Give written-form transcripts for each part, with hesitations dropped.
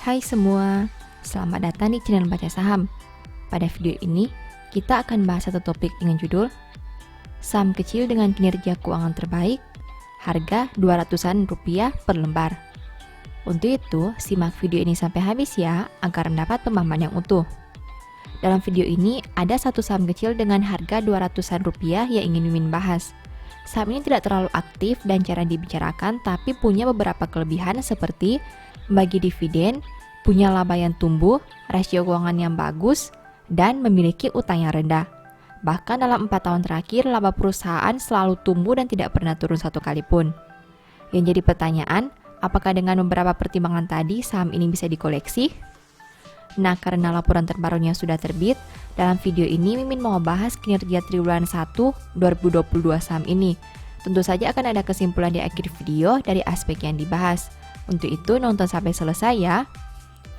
Hai semua, selamat datang di channel Baca Saham. Pada video ini, kita akan bahas satu topik dengan judul Saham kecil dengan kinerja keuangan terbaik, harga 200-an rupiah per lembar. Untuk itu, simak video ini sampai habis ya, agar mendapat pemahaman yang utuh. Dalam video ini, ada satu saham kecil dengan harga 200-an rupiah yang ingin Mimin bahas. Saham ini tidak terlalu aktif dan jarang dibicarakan, tapi punya beberapa kelebihan seperti bagi dividen, punya laba yang tumbuh, rasio keuangan yang bagus, dan memiliki utang yang rendah. Bahkan dalam 4 tahun terakhir, laba perusahaan selalu tumbuh dan tidak pernah turun satu kali pun. Yang jadi pertanyaan, apakah dengan beberapa pertimbangan tadi saham ini bisa dikoleksi? Nah, karena laporan terbarunya sudah terbit, dalam video ini Mimin mau bahas kinerja triwulan 1 2022 saham ini. Tentu saja akan ada kesimpulan di akhir video dari aspek yang dibahas. Untuk itu, nonton sampai selesai ya.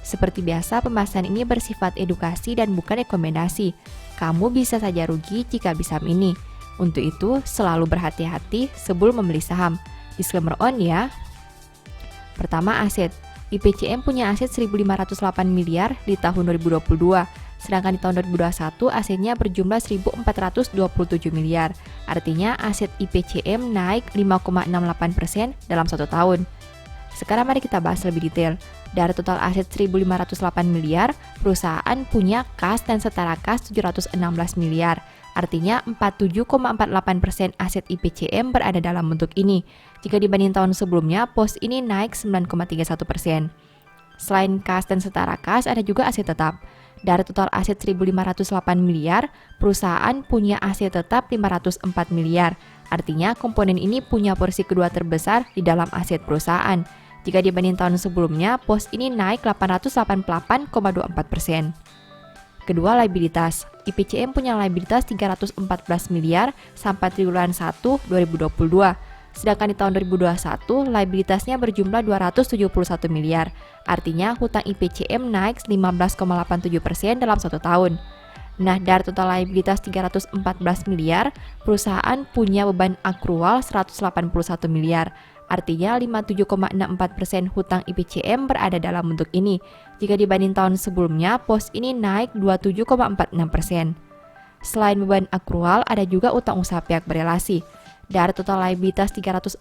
Seperti biasa, pembahasan ini bersifat edukasi dan bukan rekomendasi. Kamu bisa saja rugi jika beli saham ini. Untuk itu, selalu berhati-hati sebelum membeli saham. Disclaimer on ya. Pertama, aset. IPCM punya aset 1.508 miliar di tahun 2022. Sedangkan di tahun 2021, asetnya berjumlah 1.427 miliar. Artinya, aset IPCM naik 5,68% dalam 1 tahun. Sekarang mari kita bahas lebih detail. Dari total aset 1.508 miliar, perusahaan punya kas dan setara kas 716 miliar. Artinya 47,48% aset IPCM berada dalam bentuk ini. Jika dibanding tahun sebelumnya, pos ini naik 9,31%. Selain kas dan setara kas, ada juga aset tetap. Dari total aset 1.508 miliar, perusahaan punya aset tetap 504 miliar. Artinya komponen ini punya porsi kedua terbesar di dalam aset perusahaan. Jika dibanding tahun sebelumnya, pos ini naik 888,24%. Kedua, liabilitas. IPCM punya liabilitas 314 miliar sampai triwulan 1 2022. Sedangkan di tahun 2021, liabilitasnya berjumlah 271 miliar. Artinya, hutang IPCM naik 15,87% dalam 1 tahun. Nah, dari total liabilitas 314 miliar, perusahaan punya beban akrual 181 miliar. Artinya 57,64% hutang IPCM berada dalam bentuk ini. Jika dibanding tahun sebelumnya, pos ini naik 27,46%. Selain beban akrual, ada juga utang usaha pihak berelasi. Dari total liabilitas 314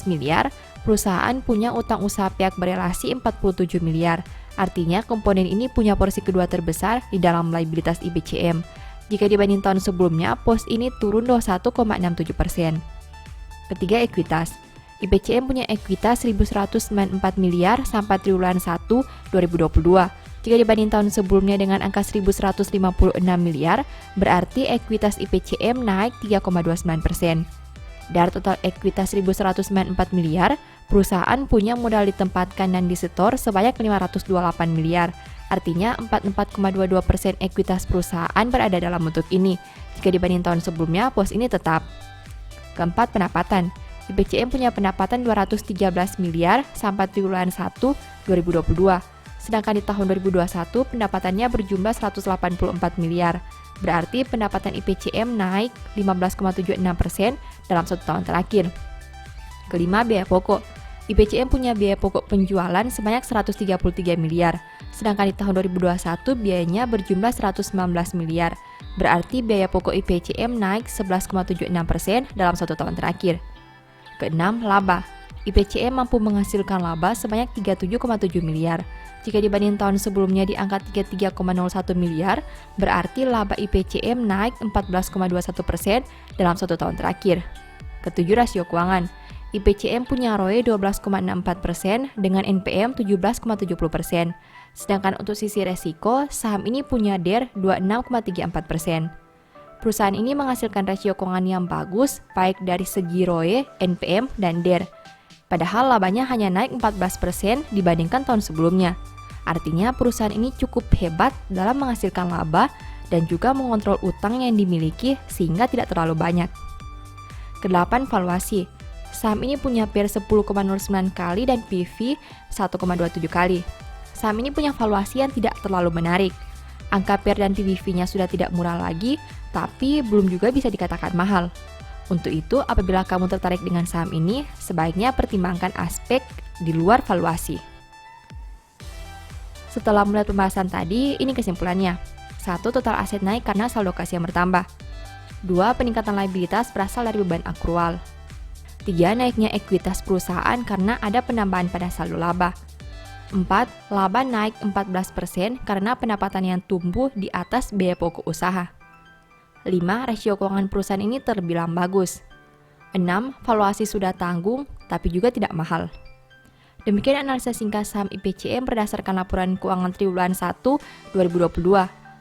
miliar, perusahaan punya utang usaha pihak berelasi 47 miliar. Artinya komponen ini punya porsi kedua terbesar di dalam liabilitas IPCM. Jika dibanding tahun sebelumnya, pos ini turun 21,67%. Ketiga, ekuitas. IPCM punya ekuitas 1.194 miliar sampai triwulan 1 2022. Jika dibanding tahun sebelumnya dengan angka 1.156 miliar, berarti ekuitas IPCM naik 3,29%. Dari total ekuitas 1.194 miliar, perusahaan punya modal ditempatkan dan disetor sebanyak 528 miliar. Artinya 44,22% ekuitas perusahaan berada dalam bentuk ini. Jika dibanding tahun sebelumnya, pos ini tetap. Keempat, pendapatan. IPCM punya pendapatan 213 miliar sampai triwulan 1 2022. Sedangkan di tahun 2021 pendapatannya berjumlah 184 miliar. Berarti pendapatan IPCM naik 15,76% dalam 1 tahun terakhir. Kelima, biaya pokok. IPCM punya biaya pokok penjualan sebanyak 133 miliar. Sedangkan di tahun 2021 biayanya berjumlah 119 miliar. Berarti biaya pokok IPCM naik 11,76% dalam 1 tahun terakhir. Keenam, laba. IPCM mampu menghasilkan laba sebanyak 37,7 miliar. Jika dibanding tahun sebelumnya di angka 33,01 miliar, berarti laba IPCM naik 14,21% dalam 1 tahun terakhir. Ketujuh, rasio keuangan. IPCM punya ROE 12,64% dengan NPM 17,70%. Sedangkan untuk sisi resiko, saham ini punya DER 26,34%. Perusahaan ini menghasilkan rasio keuangan yang bagus, baik dari segi ROE, NPM, dan DER. Padahal labanya hanya naik 14% dibandingkan tahun sebelumnya. Artinya perusahaan ini cukup hebat dalam menghasilkan laba dan juga mengontrol utang yang dimiliki sehingga tidak terlalu banyak. Kedelapan, valuasi. Saham ini punya PER 10,09 kali dan PV 1,27 kali. Saham ini punya valuasi yang tidak terlalu menarik. Angka PER dan PBV-nya sudah tidak murah lagi, tapi belum juga bisa dikatakan mahal. Untuk itu, apabila kamu tertarik dengan saham ini, sebaiknya pertimbangkan aspek di luar valuasi. Setelah melihat pembahasan tadi, ini kesimpulannya. 1. Total aset naik karena saldo kas yang bertambah. 2. Peningkatan liabilitas berasal dari beban akrual. 3. Naiknya ekuitas perusahaan karena ada penambahan pada saldo laba. 4. Laba naik 14% karena pendapatan yang tumbuh di atas biaya pokok usaha. 5. Rasio keuangan perusahaan ini terbilang bagus. 6. Valuasi sudah tanggung, tapi juga tidak mahal. Demikian analisa singkat saham IPCM berdasarkan laporan keuangan triwulan 1 2022.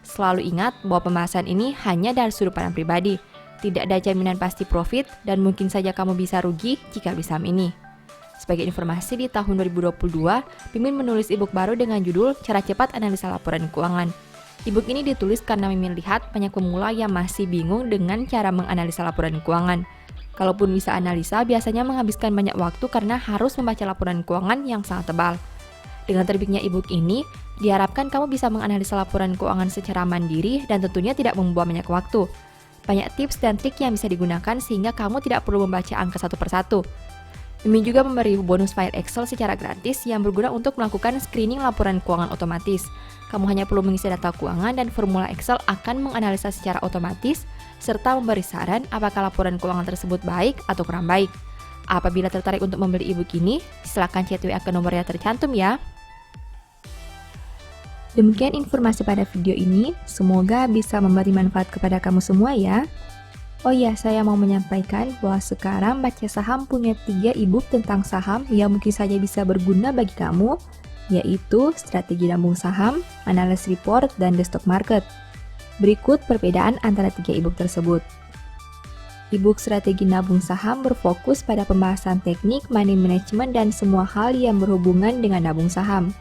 Selalu ingat bahwa pembahasan ini hanya dari sudut pandang pribadi. Tidak ada jaminan pasti profit dan mungkin saja kamu bisa rugi jika beli saham ini. Sebagai informasi, di tahun 2022, Mimin menulis ebook baru dengan judul Cara Cepat Analisa Laporan Keuangan. Ebook ini ditulis karena Mimin lihat banyak pemula yang masih bingung dengan cara menganalisa laporan keuangan. Kalaupun bisa analisa, biasanya menghabiskan banyak waktu karena harus membaca laporan keuangan yang sangat tebal. Dengan terbitnya ebook ini, diharapkan kamu bisa menganalisa laporan keuangan secara mandiri dan tentunya tidak membuang banyak waktu. Banyak tips dan trik yang bisa digunakan sehingga kamu tidak perlu membaca angka satu persatu. Mimin juga memberi bonus file Excel secara gratis yang berguna untuk melakukan screening laporan keuangan otomatis. Kamu hanya perlu mengisi data keuangan dan formula Excel akan menganalisa secara otomatis serta memberi saran apakah laporan keuangan tersebut baik atau kurang baik. Apabila tertarik untuk membeli ebook ini, silakan chat WA ke nomor yang tercantum ya. Demikian informasi pada video ini, semoga bisa memberi manfaat kepada kamu semua ya. Oh iya, saya mau menyampaikan bahwa sekarang Baca Saham punya 3 ebook tentang saham yang mungkin saja bisa berguna bagi kamu, yaitu Strategi Nabung Saham, Analysis Report, dan The Stock Market. Berikut perbedaan antara 3 ebook tersebut. Ebook Strategi Nabung Saham berfokus pada pembahasan teknik, money management, dan semua hal yang berhubungan dengan nabung saham.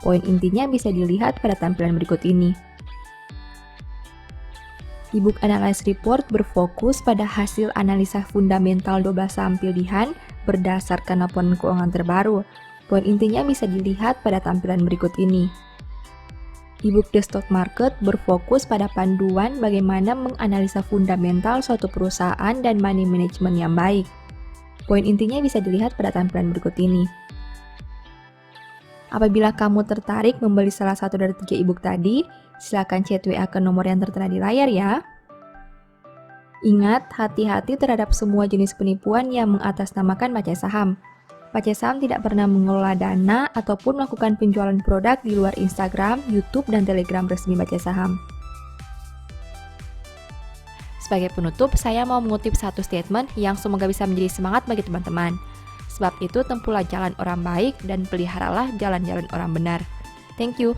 Poin intinya bisa dilihat pada tampilan berikut ini. Ebook Analysis Report berfokus pada hasil analisa fundamental 12 saham pilihan berdasarkan laporan keuangan terbaru. Poin intinya bisa dilihat pada tampilan berikut ini. Ebook The Stock Market berfokus pada panduan bagaimana menganalisa fundamental suatu perusahaan dan money management yang baik. Poin intinya bisa dilihat pada tampilan berikut ini. Apabila kamu tertarik membeli salah satu dari 3 ebook tadi, silakan chat WA ke nomor yang tertera di layar ya. Ingat, hati-hati terhadap semua jenis penipuan yang mengatasnamakan Baca Saham. Baca Saham tidak pernah mengelola dana ataupun melakukan penjualan produk di luar Instagram, YouTube, dan Telegram resmi Baca Saham. Sebagai penutup, saya mau mengutip satu statement yang semoga bisa menjadi semangat bagi teman-teman. Sebab itu, tempuhlah jalan orang baik dan peliharalah jalan-jalan orang benar. Thank you.